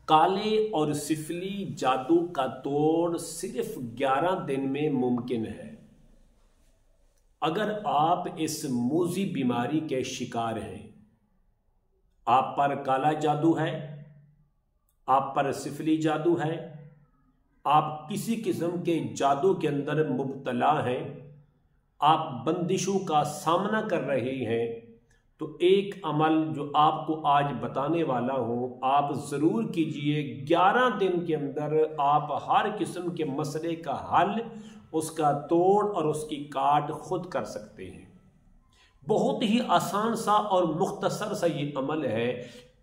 کالے اور سفلی جادو کا توڑ صرف 11 دن میں ممکن ہے۔ اگر آپ اس موذی بیماری کے شکار ہیں، آپ پر کالا جادو ہے، آپ پر سفلی جادو ہے، آپ کسی قسم کے جادو کے اندر مبتلا ہیں، آپ بندشوں کا سامنا کر رہے ہیں، تو ایک عمل جو آپ کو آج بتانے والا ہوں آپ ضرور کیجئے۔ 11 دن کے اندر آپ ہر قسم کے مسئلے کا حل، اس کا توڑ اور اس کی کاٹ خود کر سکتے ہیں۔ بہت ہی آسان سا اور مختصر سا یہ عمل ہے۔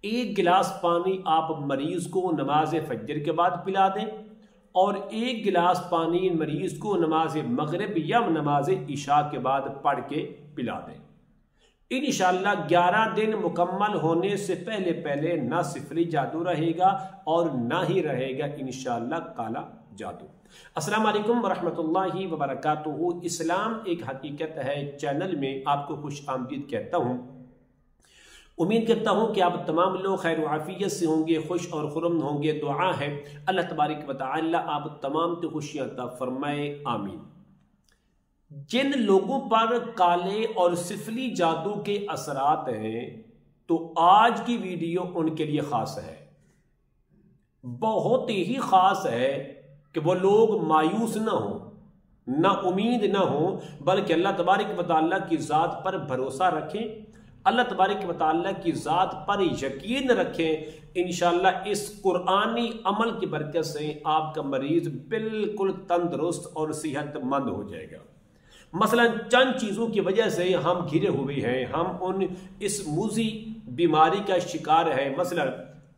1 گلاس پانی آپ مریض کو نماز فجر کے بعد پلا دیں اور 1 گلاس پانی مریض کو نماز مغرب یا نماز عشاء کے بعد پڑھ کے پلا دیں۔ انشاءاللہ 11 دن مکمل ہونے سے پہلے نہ سفلی جادو رہے گا اور نہ ہی رہے گا انشاءاللہ کالا جادو۔ السلام علیکم ورحمۃ اللہ وبرکاتہ۔ اسلام ایک حقیقت ہے چینل میں آپ کو خوش آمدید کہتا ہوں۔ امید کرتا ہوں کہ آپ تمام لوگ خیر و عافیت سے ہوں گے، خوش اور خرم ہوں گے۔ دعا ہے اللہ تبارک و تعالی آپ تمام کی خوشیاں عطا فرمائے، آمین۔ جن لوگوں پر کالے اور سفلی جادو کے اثرات ہیں تو آج کی ویڈیو ان کے لیے خاص ہے، بہت ہی خاص ہے کہ وہ لوگ مایوس نہ ہوں، نہ امید نہ ہوں، بلکہ اللہ تبارک و تعالیٰ کی ذات پر بھروسہ رکھیں، اللہ تبارک و تعالیٰ کی ذات پر یقین رکھیں۔ انشاءاللہ اس قرآنی عمل کی برکت سے آپ کا مریض بالکل تندرست اور صحت مند ہو جائے گا۔ مثلا چند چیزوں کی وجہ سے ہم گھرے ہوئے ہیں، ہم اس موذی بیماری کا شکار ہیں۔ مثلا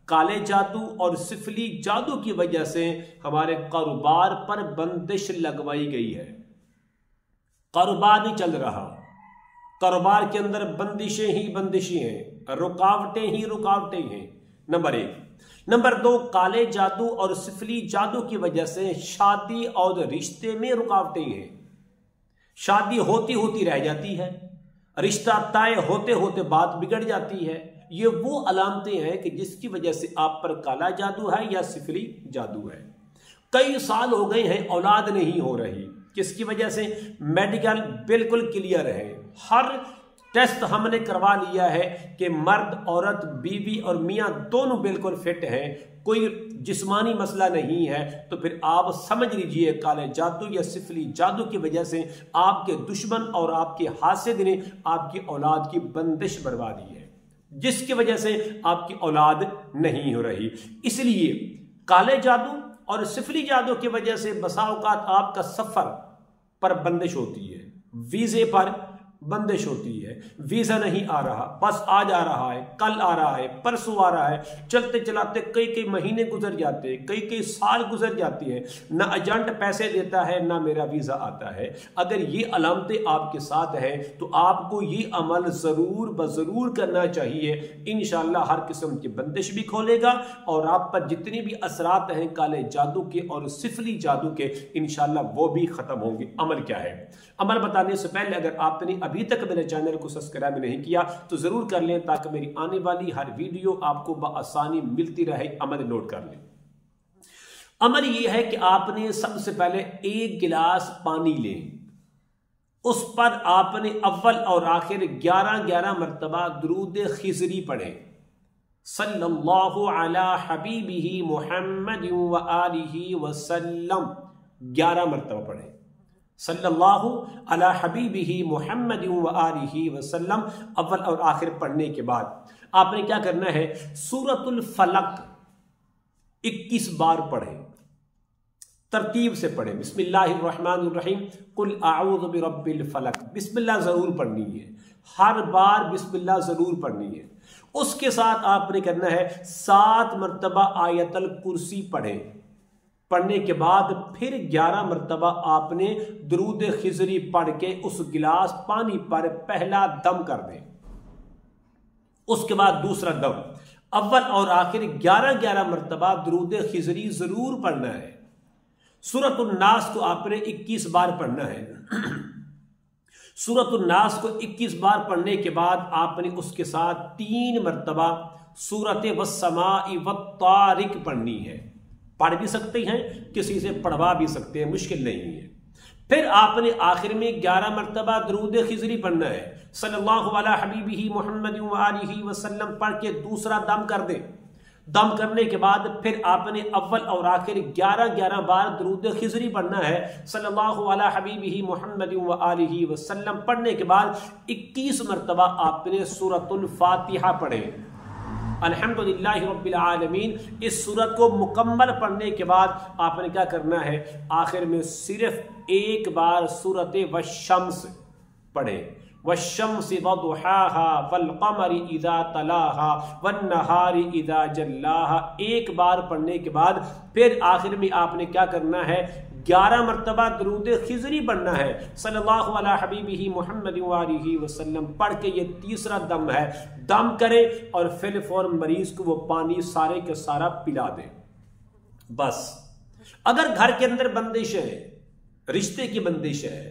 کالے جادو اور سفلی جادو کی وجہ سے ہمارے کاروبار پر بندش لگوائی گئی ہے، کاروبار نہیں چل رہا، کاروبار کے اندر بندشیں ہی بندشیں ہیں، رکاوٹیں ہی رکاوٹیں ہیں، نمبر 1۔ نمبر 2، کالے جادو اور سفلی جادو کی وجہ سے شادی اور رشتے میں رکاوٹیں ہیں، شادی ہوتی ہوتی رہ جاتی ہے، رشتہ طے ہوتے ہوتے بات بگڑ جاتی ہے۔ یہ وہ علامتیں ہیں کہ جس کی وجہ سے آپ پر کالا جادو ہے یا سفلی جادو ہے۔ کئی سال ہو گئے ہیں اولاد نہیں ہو رہی، کس کی وجہ سے؟ میڈیکل بالکل کلیئر ہے، ہر ٹیسٹ ہم نے کروا لیا ہے کہ مرد عورت بیوی اور میاں دونوں بالکل فٹ ہیں، کوئی جسمانی مسئلہ نہیں ہے، تو پھر آپ سمجھ لیجئے کالے جادو یا سفلی جادو کی وجہ سے آپ کے دشمن اور آپ کے حاسد نے آپ کی اولاد کی بندش بربادی ہے، جس کی وجہ سے آپ کی اولاد نہیں ہو رہی۔ اس لیے کالے جادو اور سفلی جادو کی وجہ سے بسا اوقات آپ کا سفر پر بندش ہوتی ہے، ویزے پر بندش ہوتی ہے، ویزا نہیں آ رہا، بس آج آ رہا ہے، کل آ رہا ہے، پرسوں آ رہا ہے، چلتے چلاتے کئی مہینے گزر جاتے ہیں، کئی سال گزر جاتی ہیں، نہ ایجنٹ پیسے دیتا ہے نہ میرا ویزا آتا ہے۔ اگر یہ علامتیں آپ کے ساتھ ہیں تو آپ کو یہ عمل ضرور بضرور کرنا چاہیے، انشاءاللہ ہر قسم کی بندش بھی کھولے گا اور آپ پر جتنی بھی اثرات ہیں کالے جادو کے اور سفلی جادو کے انشاءاللہ وہ بھی ختم ہوں گے۔ عمل کیا ہے؟ عمل بتانے سے پہلے اگر آپ نے ابھی تک میرے چینل کو سبسکرائب نہیں کیا تو ضرور کر لیں تاکہ میری آنے والی ہر ویڈیو آپ کو بآسانی ملتی رہے۔ عمل نوٹ کر لیں۔ عمل یہ ہے کہ آپ نے سب سے پہلے 1 گلاس پانی لیں، اس پر آپ نے اول اور آخر 11 مرتبہ درود خضری پڑھیں، صلی اللہ علی حبیبہ محمد وآلہ وسلم، 11 مرتبہ پڑھیں، صلی اللہ علی حبیبہ محمد وآلہ وسلم، اول اور آخر پڑھنے کے بعد آپ نے کیا کرنا ہے؟ سورۃ الفلق 21 بار پڑھیں، ترتیب سے پڑھیں۔ بسم اللہ الرحمن الرحیم، قل اعوذ برب الفلق، بسم اللہ ضرور پڑھنی ہے، ہر بار بسم اللہ ضرور پڑھنی ہے۔ اس کے ساتھ آپ نے کرنا ہے 7 مرتبہ آیت الکرسی پڑھیں، پڑھنے کے بعد پھر 11 مرتبہ آپ نے درود خضری پڑھ کے اس گلاس پانی پر پہلا دم کر دیں، اس کے بعد دوسرا دم، اول اور آخر 11 مرتبہ درود خضری ضرور پڑھنا ہے۔ سورۃ الناس کو آپ نے 21 بار پڑھنا ہے۔ سورۃ الناس کو 21 بار پڑھنے کے بعد آپ نے اس کے ساتھ 3 مرتبہ سورت والسماء والطارق پڑھنی ہے. پڑھ بھی سکتے ہیں, کسی سے پڑھوا بھی سکتے ہیں, مشکل نہیں ہے. پھر آپ نے آخر میں 11 مرتبہ درود خضری پڑھنا ہے, صلی اللہ علی حبیبہ محمد وآلہ وسلم پڑھ کے دوسرا دم کر دیں. دم کرنے کے بعد پھر آپ نے اول اور آخر 11 بار درود خضری پڑھنا ہے, صلی اللہ علی حبیبہ محمد وآلہ وسلم. پڑھنے کے بعد 21 مرتبہ آپ نے سورۃ الفاتحہ پڑھیں. الحمدللہ رب العالمین. اس سورت کو مکمل پڑھنے کے بعد آپ نے کیا کرنا ہے, آخر میں صرف ایک بار سورت والشمس پڑھیں. والشمس وضحاها والقمر اذا تلاها والنهار اذا جلاها. ایک بار پڑھنے کے بعد پھر آخر میں آپ نے کیا کرنا ہے, 11 مرتبہ درود خضری پڑھنا ہے, صلی اللہ علی حبیبہ محمد وآلہ وسلم. پڑھ کے یہ تیسرا دم ہے, دم کریں اور فی الفور مریض کو وہ پانی سارے کے سارا پلا دیں. بس اگر گھر کے اندر بندش ہے, رشتے کی بندش ہے,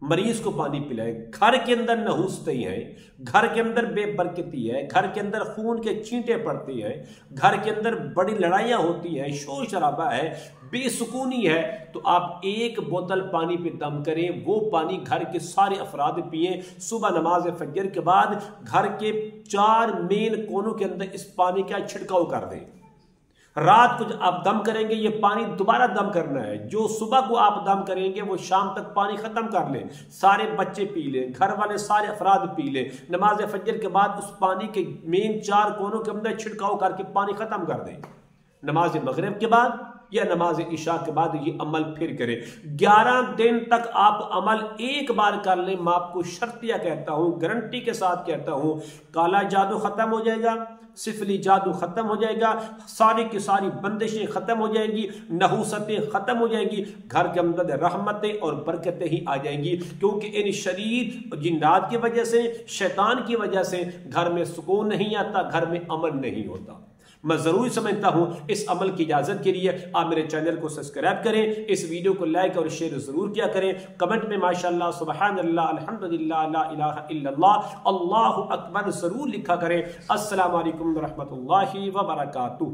مریض کو پانی پلائیں. گھر کے اندر نحوستی ہیں, گھر کے اندر بے برکتی ہے, گھر کے اندر خون کے چھینٹے پڑتے ہیں, گھر کے اندر بڑی لڑائیاں ہوتی ہیں, شور شرابہ ہے, بے سکونی ہے, تو آپ ایک بوتل پانی پہ دم کریں. وہ پانی گھر کے سارے افراد پئیں. صبح نماز فجر کے بعد گھر کے 4 مین کونوں کے اندر اس پانی کا چھڑکاؤ کر دیں. رات کو آپ دم کریں گے یہ پانی دوبارہ دم کرنا ہے. جو صبح کو آپ دم کریں گے وہ شام تک پانی ختم کر لیں. سارے بچے پی لیں, گھر والے سارے افراد پی لیں. نماز فجر کے بعد اس پانی کے مین 4 کونوں کے اندر چھڑکاؤ کر کے پانی ختم کر دیں. نماز مغرب کے بعد یا نماز عشاء کے بعد یہ عمل پھر کریں. 11 دن تک آپ عمل ایک بار کر لیں. میں آپ کو شرطیہ کہتا ہوں, گارنٹی کے ساتھ کہتا ہوں, کالا جادو ختم ہو جائے گا, سفلی جادو ختم ہو جائے گا, ساری کی ساری بندشیں ختم ہو جائیں گی, نحوستیں ختم ہو جائیں گی, گھر کے اندر رحمتیں اور برکتیں ہی آ جائیں گی. کیونکہ ان شریر جنات کی وجہ سے, شیطان کی وجہ سے گھر میں سکون نہیں آتا, گھر میں امن نہیں ہوتا. میں ضروری سمجھتا ہوں اس عمل کی اجازت کے لیے آپ میرے چینل کو سبسکرائب کریں, اس ویڈیو کو لائک اور شیئر ضرور کیا کریں. کمنٹ میں ماشاءاللہ, سبحان اللہ, الحمدللہ, لا الہ الا اللہ, اللہ اکبر ضرور لکھا کریں. السلام علیکم ورحمۃ اللہ وبرکاتہ.